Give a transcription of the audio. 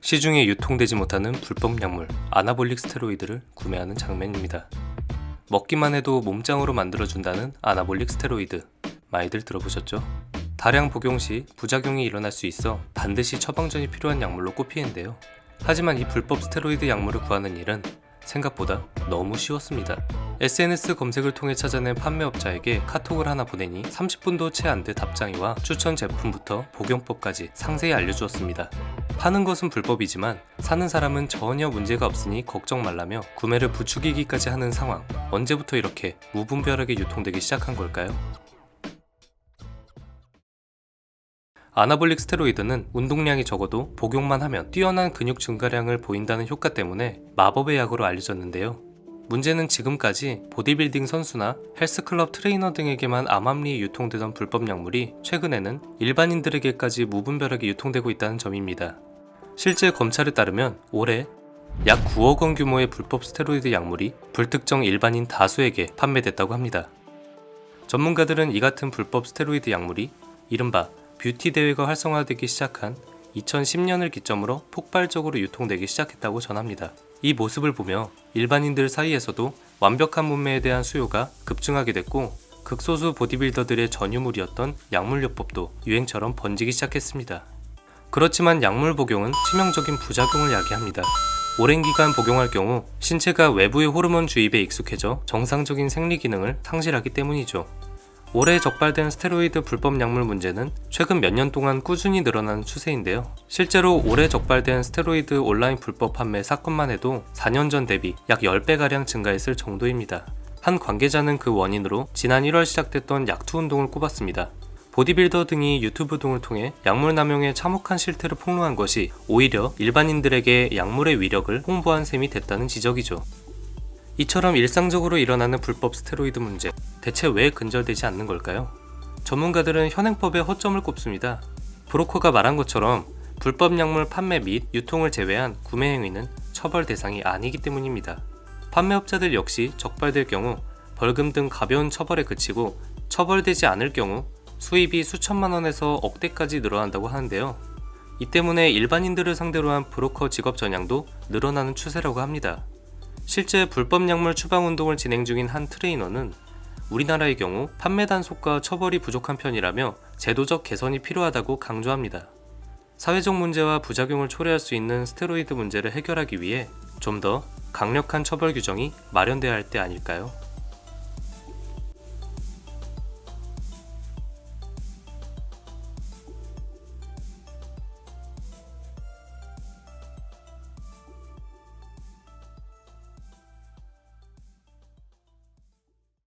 시중에 유통되지 못하는 불법 약물 아나볼릭 스테로이드를 구매하는 장면입니다. 먹기만 해도 몸짱으로 만들어준다는 아나볼릭 스테로이드, 많이들 들어보셨죠? 다량 복용 시 부작용이 일어날 수 있어 반드시 처방전이 필요한 약물로 꼽히는데요. 하지만 이 불법 스테로이드 약물을 구하는 일은 생각보다 너무 쉬웠습니다. SNS 검색을 통해 찾아낸 판매업자에게 카톡을 하나 보내니 30분도 채 안 돼 답장이 와 추천 제품부터 복용법까지 상세히 알려주었습니다. 파는 것은 불법이지만 사는 사람은 전혀 문제가 없으니 걱정 말라며 구매를 부추기기까지 하는 상황. 언제부터 이렇게 무분별하게 유통되기 시작한 걸까요? 아나볼릭 스테로이드는 운동량이 적어도 복용만 하면 뛰어난 근육 증가량을 보인다는 효과 때문에 마법의 약으로 알려졌는데요. 문제는 지금까지 보디빌딩 선수나 헬스클럽 트레이너 등에게만 암암리에 유통되던 불법 약물이 최근에는 일반인들에게까지 무분별하게 유통되고 있다는 점입니다. 실제 검찰에 따르면 올해 약 9억 원 규모의 불법 스테로이드 약물이 불특정 일반인 다수에게 판매됐다고 합니다. 전문가들은 이 같은 불법 스테로이드 약물이 이른바 뷰티 대회가 활성화되기 시작한 2010년을 기점으로 폭발적으로 유통되기 시작했다고 전합니다. 이 모습을 보며 일반인들 사이에서도 완벽한 몸매에 대한 수요가 급증하게 됐고 극소수 보디빌더들의 전유물이었던 약물요법도 유행처럼 번지기 시작했습니다. 그렇지만 약물 복용은 치명적인 부작용을 야기합니다. 오랜 기간 복용할 경우 신체가 외부의 호르몬 주입에 익숙해져 정상적인 생리 기능을 상실하기 때문이죠. 올해 적발된 스테로이드 불법 약물 문제는 최근 몇 년 동안 꾸준히 늘어나는 추세인데요. 실제로 올해 적발된 스테로이드 온라인 불법 판매 사건만 해도 4년 전 대비 약 10배가량 증가했을 정도입니다. 한 관계자는 그 원인으로 지난 1월 시작됐던 약투 운동을 꼽았습니다. 보디빌더 등이 유튜브 등을 통해 약물 남용의 참혹한 실태를 폭로한 것이 오히려 일반인들에게 약물의 위력을 홍보한 셈이 됐다는 지적이죠. 이처럼 일상적으로 일어나는 불법 스테로이드 문제, 대체 왜 근절되지 않는 걸까요? 전문가들은 현행법에 허점을 꼽습니다. 브로커가 말한 것처럼 불법 약물 판매 및 유통을 제외한 구매 행위는 처벌 대상이 아니기 때문입니다. 판매업자들 역시 적발될 경우 벌금 등 가벼운 처벌에 그치고 처벌되지 않을 경우 수입이 수천만 원에서 억대까지 늘어난다고 하는데요. 이 때문에 일반인들을 상대로 한 브로커 직업 전향도 늘어나는 추세라고 합니다. 실제 불법 약물 추방 운동을 진행 중인 한 트레이너는 우리나라의 경우 판매 단속과 처벌이 부족한 편이라며 제도적 개선이 필요하다고 강조합니다. 사회적 문제와 부작용을 초래할 수 있는 스테로이드 문제를 해결하기 위해 좀 더 강력한 처벌 규정이 마련돼야 할 때 아닐까요?